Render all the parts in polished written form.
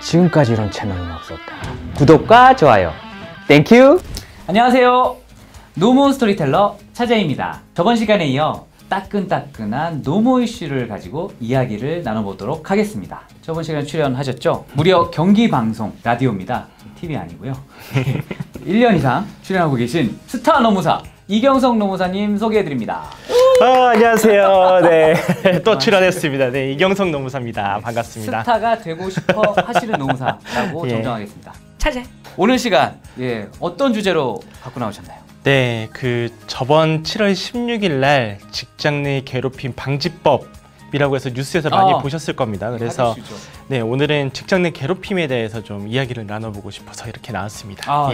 지금까지 이런 채널은 없었다. 구독과 좋아요 땡큐. 안녕하세요, 노무 스토리텔러 차재입니다. 저번 시간에 이어 따끈따끈한 노무 이슈를 가지고 이야기를 나눠보도록 하겠습니다. 저번 시간에 출연하셨죠? 무려 경기방송 라디오입니다. TV 아니고요. 1년 이상 출연하고 계신 스타 노무사 이경석 노무사님 소개해드립니다. 안녕하세요. 네, 또 출연했습니다. 네, 이경석 노무사입니다. 반갑습니다. 스타가 되고 싶어 하시는 노무사라고 정정하겠습니다. 차재. 오늘 시간 어떤 주제로 갖고 나오셨나요? 네, 저번 7월 16일 날 직장 내 괴롭힘 방지법이라고 해서 뉴스에서 많이 보셨을 겁니다. 그래서 네, 오늘은 직장 내 괴롭힘에 대해서 좀 이야기를 나눠보고 싶어서 이렇게 나왔습니다.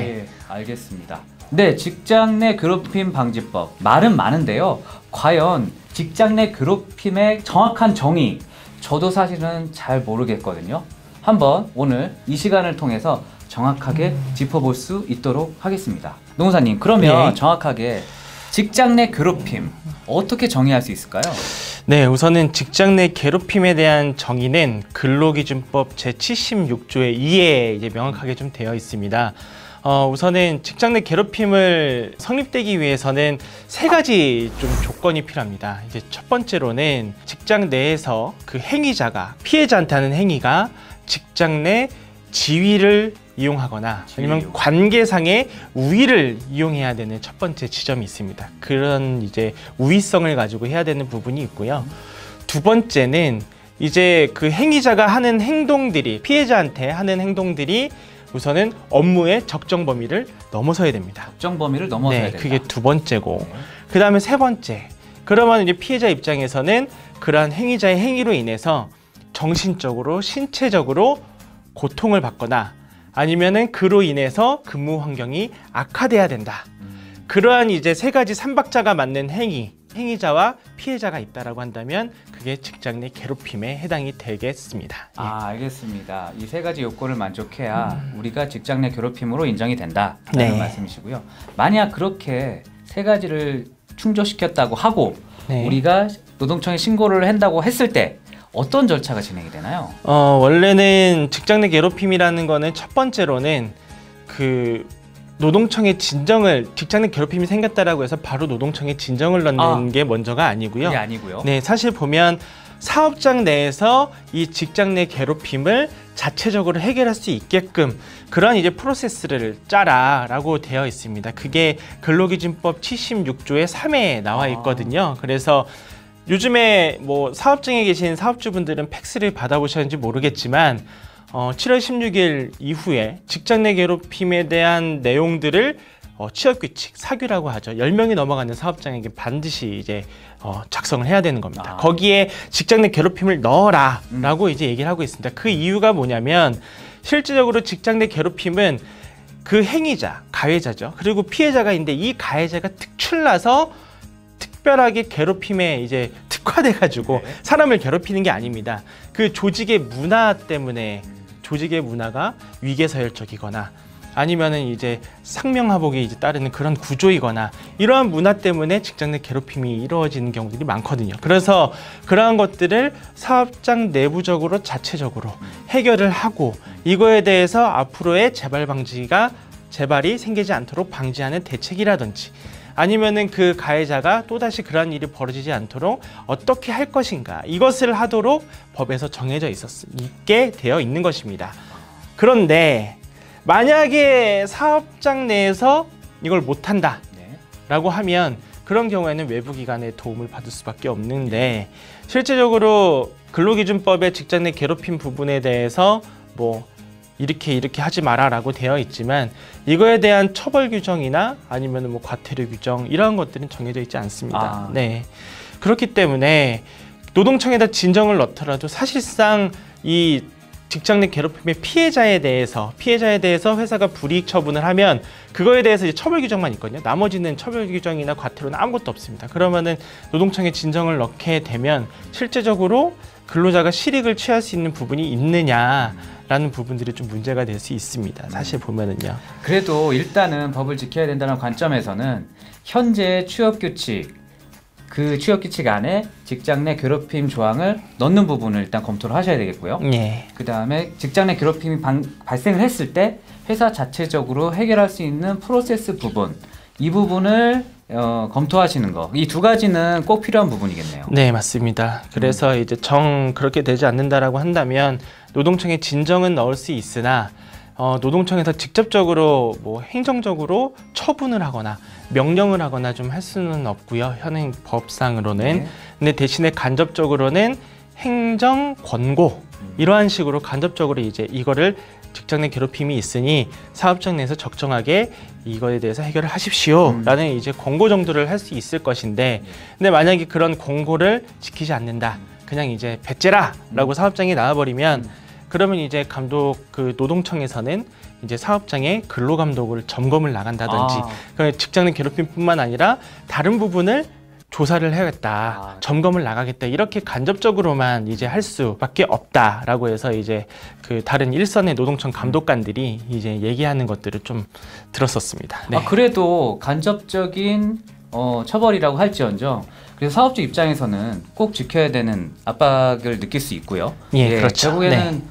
알겠습니다. 네, 직장 내 괴롭힘 방지법. 말은 많은데요. 과연 직장 내 괴롭힘의 정확한 정의, 저도 사실은 잘 모르겠거든요. 한번 오늘 이 시간을 통해서 정확하게 짚어볼 수 있도록 하겠습니다. 노무사님, 그러면 정확하게 직장 내 괴롭힘 어떻게 정의할 수 있을까요? 네, 우선은 직장 내 괴롭힘에 대한 정의는 근로기준법 제76조의 2에 이제 명확하게 좀 되어 있습니다. 우선은 직장 내 괴롭힘을 성립되기 위해서는 세 가지 좀 조건이 필요합니다. 이제 첫 번째로는 직장 내에서 그 행위자가 피해자한테 하는 행위가 직장 내 지위를 이용하거나 아니면 관계상의 우위를 이용해야 되는 첫 번째 지점이 있습니다. 그런 이제 우위성을 가지고 해야 되는 부분이 있고요. 두 번째는 이제 그 행위자가 하는 행동들이, 피해자한테 하는 행동들이 우선은 업무의 적정 범위를 넘어서야 됩니다. 적정 범위를 넘어서야 된다. 그게 두 번째고, 그 다음에 세 번째. 그러면 이제 피해자 입장에서는 그러한 행위자의 행위로 인해서 정신적으로, 신체적으로 고통을 받거나 아니면은 그로 인해서 근무 환경이 악화돼야 된다. 그러한 이제 세 가지 삼박자가 맞는 행위자와 피해자가 있다라고 한다면 그게 직장 내 괴롭힘에 해당이 되겠습니다. 알겠습니다. 이 세 가지 요건을 만족해야 우리가 직장 내 괴롭힘으로 인정이 된다라는 말씀이시고요. 만약 그렇게 세 가지를 충족시켰다고 하고 우리가 노동청에 신고를 한다고 했을 때 어떤 절차가 진행이 되나요? 원래는 직장 내 괴롭힘이라는 거는 첫 번째로는 노동청에 직장 내 괴롭힘이 생겼다라고 해서 바로 노동청에 진정을 넣는 게 먼저가 아니고요. 그게 아니고요. 네, 사실 보면 사업장 내에서 이 직장 내 괴롭힘을 자체적으로 해결할 수 있게끔 그런 이제 프로세스를 짜라라고 되어 있습니다. 그게 근로기준법 76조의 3회에 나와 있거든요. 그래서 요즘에 뭐 사업장에 계신 사업주분들은 팩스를 받아보셨는지 모르겠지만 7월 16일 이후에 직장 내 괴롭힘에 대한 내용들을 취업규칙, 사규라고 하죠. 10명이 넘어가는 사업장에게 반드시 이제 작성을 해야 되는 겁니다. 거기에 직장 내 괴롭힘을 넣어라 라고 이제 얘기를 하고 있습니다. 그 이유가 뭐냐면 실질적으로 직장 내 괴롭힘은 그 행위자, 가해자죠. 그리고 피해자가 있는데 이 가해자가 특출나서 특별하게 괴롭힘에 이제 특화돼가지고 사람을 괴롭히는 게 아닙니다. 그 조직의 문화 때문에 조직의 문화가 위계서열적이거나 아니면은 이제 상명하복에 이제 따르는 그런 구조이거나 이러한 문화 때문에 직장 내 괴롭힘이 이루어지는 경우들이 많거든요. 그래서 그러한 것들을 사업장 내부적으로 자체적으로 해결을 하고 이거에 대해서 앞으로의 재발이 생기지 않도록 방지하는 대책이라든지 아니면은 그 가해자가 또다시 그러한 일이 벌어지지 않도록 어떻게 할 것인가 이것을 하도록 법에서 정해져 있게 되어 있는 것입니다. 그런데 만약에 사업장 내에서 이걸 못한다 라고 하면 그런 경우에는 외부기관의 도움을 받을 수밖에 없는데 실제적으로 근로기준법의 직장 내 괴롭힘 부분에 대해서 뭐 이렇게 하지 마라 라고 되어 있지만 이거에 대한 처벌 규정이나 아니면 뭐 과태료 규정 이러한 것들은 정해져 있지 않습니다. 네. 그렇기 때문에 노동청에다 진정을 넣더라도 사실상 이 직장 내 괴롭힘의 피해자에 대해서 회사가 불이익 처분을 하면 그거에 대해서 이제 처벌 규정만 있거든요. 나머지는 처벌 규정이나 과태료는 아무것도 없습니다. 그러면은 노동청에 진정을 넣게 되면 실제적으로 근로자가 실익을 취할 수 있는 부분이 있느냐라는 부분들이 좀 문제가 될 수 있습니다. 사실 보면은요. 그래도 일단은 법을 지켜야 된다는 관점에서는 현재 취업규칙 그 취업 규칙 안에 직장 내 괴롭힘 조항을 넣는 부분을 일단 검토를 하셔야 되겠고요. 예. 그 다음에 직장 내 괴롭힘이 발생을 했을 때 회사 자체적으로 해결할 수 있는 프로세스 부분, 이 부분을 검토하시는 거. 이 두 가지는 꼭 필요한 부분이겠네요. 네, 맞습니다. 그래서 이제 그렇게 되지 않는다라고 한다면 노동청에 진정은 넣을 수 있으나 노동청에서 직접적으로 뭐 행정적으로 처분을 하거나 명령을 하거나 좀 할 수는 없고요. 현행 법상으로는. 네. 근데 대신에 간접적으로는 행정 권고 이러한 식으로 간접적으로 이제 이거를 직장 내 괴롭힘이 있으니 사업장 내에서 적정하게 이거에 대해서 해결을 하십시오라는 이제 권고 정도를 할 수 있을 것인데, 근데 만약에 그런 권고를 지키지 않는다, 그냥 이제 배째라라고 사업장에 나와버리면 그러면 이제 노동청에서는 이제 사업장의 근로감독을 점검을 나간다든지 직장 내 괴롭힘뿐만 아니라 다른 부분을 조사를 해야겠다, 점검을 나가겠다, 이렇게 간접적으로만 이제 할 수밖에 없다라고 해서 이제 그 다른 일선의 노동청 감독관들이 이제 얘기하는 것들을 좀 들었었습니다. 네. 그래도 간접적인 처벌이라고 할지언정 그래서 사업주 입장에서는 꼭 지켜야 되는 압박을 느낄 수 있고요. 예, 그렇죠. 결국에는 네.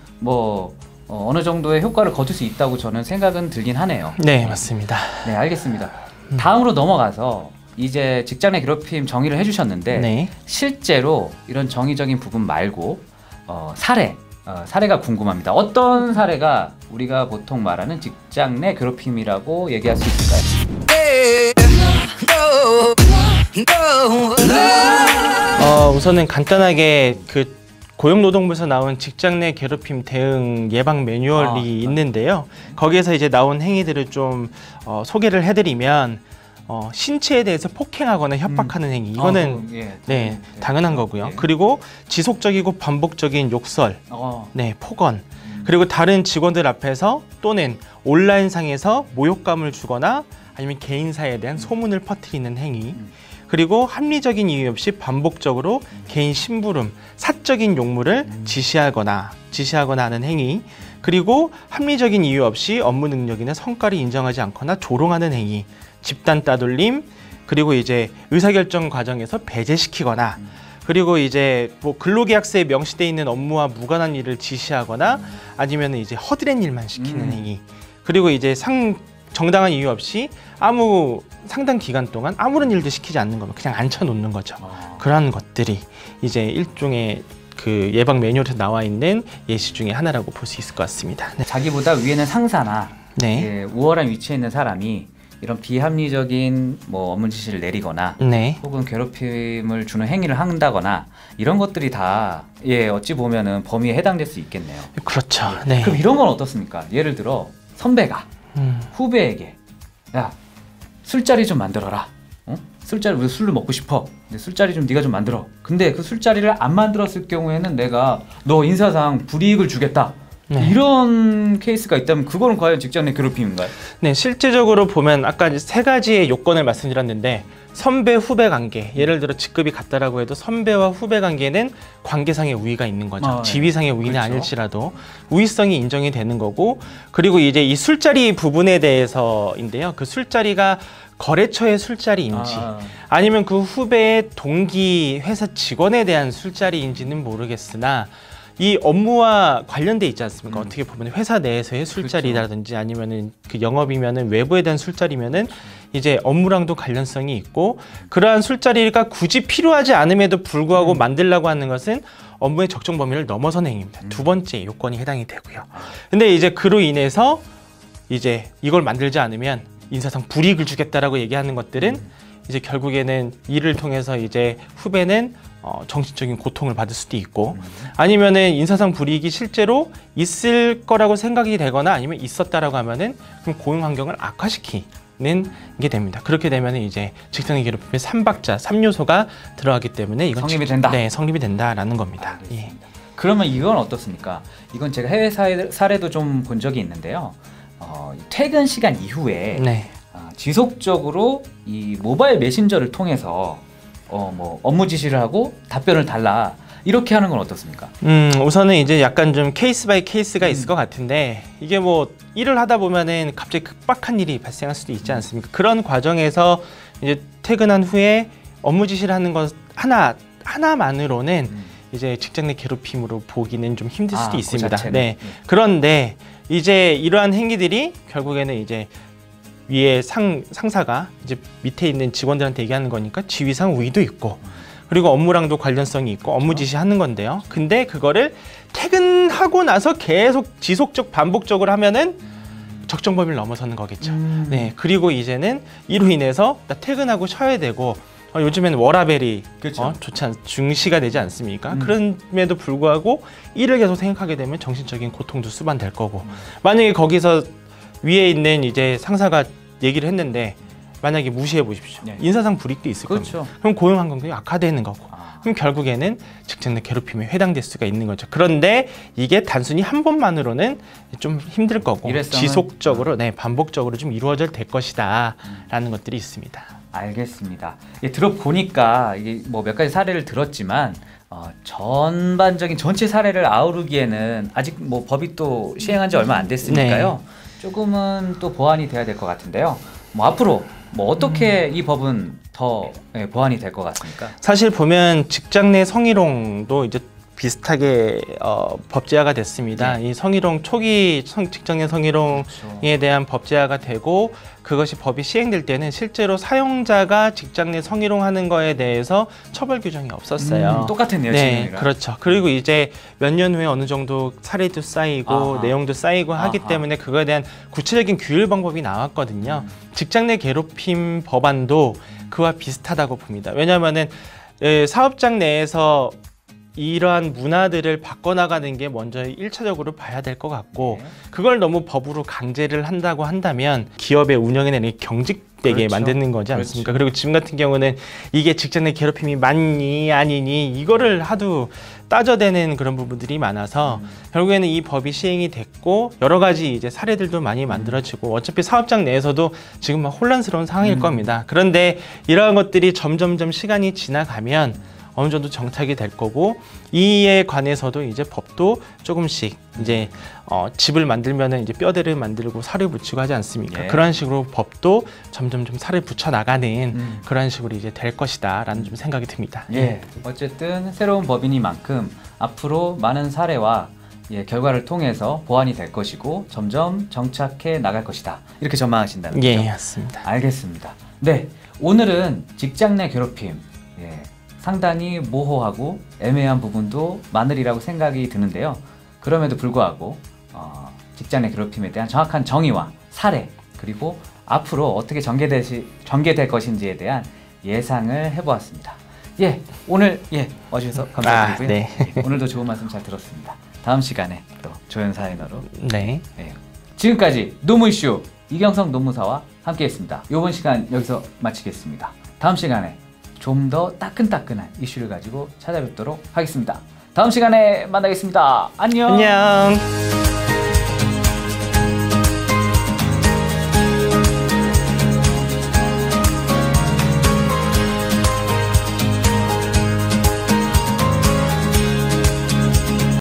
어느 정도의 효과를 거둘 수 있다고 저는 생각은 들긴 하네요. 네, 맞습니다. 네, 알겠습니다. 다음으로 넘어가서 이제 직장 내 괴롭힘 정의를 해주셨는데 네. 실제로 이런 정의적인 부분 말고 사례가 궁금합니다. 어떤 사례가 우리가 보통 말하는 직장 내 괴롭힘이라고 얘기할 수 있을까요? 우선은 간단하게 그 고용노동부에서 나온 직장 내 괴롭힘 대응 예방 매뉴얼이 있는데요. 거기에서 이제 나온 행위들을 좀 소개를 해드리면 신체에 대해서 폭행하거나 협박하는 행위, 이거는 당연한 거고요. 그리고 지속적이고 반복적인 욕설, 폭언, 그리고 다른 직원들 앞에서 또는 온라인상에서 모욕감을 주거나 아니면 개인사에 대한 소문을 퍼뜨리는 행위, 그리고 합리적인 이유 없이 반복적으로 개인 심부름, 사적인 용무를 지시하거나 하는 행위, 그리고 합리적인 이유 없이 업무 능력이나 성과를 인정하지 않거나 조롱하는 행위, 집단 따돌림, 그리고 이제 의사결정 과정에서 배제시키거나, 그리고 이제 뭐 근로계약서에 명시되어 있는 업무와 무관한 일을 지시하거나 아니면 이제 허드렛 일만 시키는 행위, 그리고 이제 정당한 이유 없이 상당 기간 동안 아무런 일도 시키지 않는 거면 그냥 앉혀놓는 거죠. 그런 것들이 이제 일종의 그 예방 매뉴얼에 나와 있는 예시 중에 하나라고 볼 수 있을 것 같습니다. 네. 자기보다 위에는 상사나 우월한 위치에 있는 사람이 이런 비합리적인 업무 지시를 내리거나 혹은 괴롭힘을 주는 행위를 한다거나 이런 것들이 다 어찌 보면은 범위에 해당될 수 있겠네요. 그렇죠. 네. 그럼 이런 건 어떻습니까? 예를 들어 선배가 후배에게 야 술자리 좀 만들어라. 술자리 우리 술을 먹고 싶어. 근데 술자리 좀 네가 좀 만들어. 근데 그 술자리를 안 만들었을 경우에는 내가 너 인사상 불이익을 주겠다. 이런 케이스가 있다면 그거는 과연 직장 내 괴롭힘인가요? 네, 실제적으로 보면 아까 이제 세 가지의 요건을 말씀드렸는데 선배 후배 관계, 예를 들어 직급이 같다라고 해도 선배와 후배 관계는 관계상의 우위가 있는 거죠. 지위상의 우위는 아닐지라도 우위성이 인정이 되는 거고, 그리고 이제 이 술자리 부분에 대해서인데요. 그 술자리가 거래처의 술자리인지 아니면 그 후배의 동기 회사 직원에 대한 술자리인지는 모르겠으나 이 업무와 관련돼 있지 않습니까? 어떻게 보면 회사 내에서의 술자리라든지 아니면은 그 영업이면은 외부에 대한 술자리면은 이제 업무랑도 관련성이 있고, 그러한 술자리가 굳이 필요하지 않음에도 불구하고 만들려고 하는 것은 업무의 적정 범위를 넘어선 행위입니다. 두 번째 요건이 해당이 되고요. 근데 이제 그로 인해서 이제 이걸 만들지 않으면 인사상 불이익을 주겠다라고 얘기하는 것들은 이제 결국에는 이를 통해서 이제 후배는 정신적인 고통을 받을 수도 있고, 아니면은 인사상 불이익이 실제로 있을 거라고 생각이 되거나 아니면 있었다라고 하면은 그럼 고용 환경을 악화시키는 게 됩니다. 그렇게 되면은 이제 직장 내 괴롭힘의 3박자, 3요소가 들어가기 때문에 이건 성립이 된다. 네, 성립이 된다라는 겁니다. 예. 그러면 이건 어떻습니까? 이건 제가 해외 사례도 좀 본 적이 있는데요. 퇴근 시간 이후에 지속적으로 이 모바일 메신저를 통해서 업무 지시를 하고 답변을 달라, 이렇게 하는 건 어떻습니까? 우선은 이제 약간 좀 케이스 바이 케이스가 있을 것 같은데, 이게 뭐 일을 하다 보면은 갑자기 급박한 일이 발생할 수도 있지 않습니까? 그런 과정에서 이제 퇴근한 후에 업무 지시를 하는 것 하나만으로는 이제 직장 내 괴롭힘으로 보기는 좀 힘들 수도 있습니다. 그 네. 그런데 이제 이러한 행위들이 결국에는 이제 위에 상사가 이제 밑에 있는 직원들한테 얘기하는 거니까 지위상 우위도 있고 그리고 업무랑도 관련성이 있고 업무 지시하는 건데요. 근데 그거를 퇴근하고 나서 계속 지속적 반복적으로 하면은 적정 범위를 넘어서는 거겠죠. 네. 그리고 이제는 이로 인해서 나 퇴근하고 쉬어야 되고 요즘엔 워라밸이 그렇죠. 중시가 되지 않습니까? 그럼에도 불구하고 일을 계속 생각하게 되면 정신적인 고통도 수반될 거고 만약에 거기서 위에 있는 이제 상사가 얘기를 했는데 만약에 무시해 보십시오. 네. 인사상 불이익도 있을 그렇죠. 겁니다. 그럼 고용 환경도 악화되는 거고 그럼 결국에는 직장 내 괴롭힘에 해당될 수가 있는 거죠. 그런데 이게 단순히 한 번만으로는 좀 힘들 거고 지속적으로 반복적으로 좀 이루어질 될 것이다 라는 것들이 있습니다. 알겠습니다. 들어보니까 이게 뭐 몇 가지 사례를 들었지만 전반적인 전체 사례를 아우르기에는 아직 뭐 법이 또 시행한 지 얼마 안 됐으니까요. 조금은 또 보완이 돼야 될 것 같은데요. 뭐 앞으로 뭐 어떻게 이 법은 더 보완이 될 것 같습니까? 사실 보면 직장 내 성희롱도 이제 비슷하게 법제화가 됐습니다. 이 성희롱 초기 직장 내 성희롱에 대한 법제화가 되고 그것이 법이 시행될 때는 실제로 사용자가 직장 내 성희롱하는 거에 대해서 처벌 규정이 없었어요. 똑같았네요. 네, 지금이랑. 그렇죠. 그리고 이제 몇 년 후에 어느 정도 사례도 쌓이고 내용도 쌓이고 하기 때문에 그거에 대한 구체적인 규율 방법이 나왔거든요. 직장 내 괴롭힘 법안도 그와 비슷하다고 봅니다. 왜냐하면은 사업장 내에서 이러한 문화들을 바꿔나가는 게 먼저 1차적으로 봐야 될 것 같고 그걸 너무 법으로 강제를 한다고 한다면 기업의 운영에 내는 경직되게 만드는 거지 않습니까? 그리고 지금 같은 경우는 이게 직장 내 괴롭힘이 맞니 아니니 이거를 하도 따져대는 그런 부분들이 많아서 결국에는 이 법이 시행이 됐고 여러 가지 이제 사례들도 많이 만들어지고 어차피 사업장 내에서도 지금 막 혼란스러운 상황일 겁니다. 그런데 이러한 것들이 점점점 시간이 지나가면 어느 정도 정착이 될 거고 이에 관해서도 이제 법도 조금씩 이제 집을 만들면은 이제 뼈대를 만들고 살을 붙이고 하지 않습니까? 그런 식으로 법도 점점 좀 살을 붙여 나가는 그런 식으로 이제 될 것이다라는 좀 생각이 듭니다. 어쨌든 새로운 법이니만큼 앞으로 많은 사례와 결과를 통해서 보완이 될 것이고 점점 정착해 나갈 것이다. 이렇게 전망하신다는 거죠? 맞습니다. 알겠습니다. 네, 오늘은 직장 내 괴롭힘 상당히 모호하고 애매한 부분도 많으리라고 생각이 드는데요. 그럼에도 불구하고 직장 내 괴롭힘에 대한 정확한 정의와 사례 그리고 앞으로 어떻게 전개될 것인지에 대한 예상을 해보았습니다. 오늘 와주셔서 감사드리고요. 오늘도 좋은 말씀 잘 들었습니다. 다음 시간에 또 조연 사인어로 지금까지 노무 이슈 이경성 노무사와 함께했습니다. 이번 시간 여기서 마치겠습니다. 다음 시간에 좀 더 따끈따끈한 이슈를 가지고 찾아뵙도록 하겠습니다. 다음 시간에 만나겠습니다. 안녕.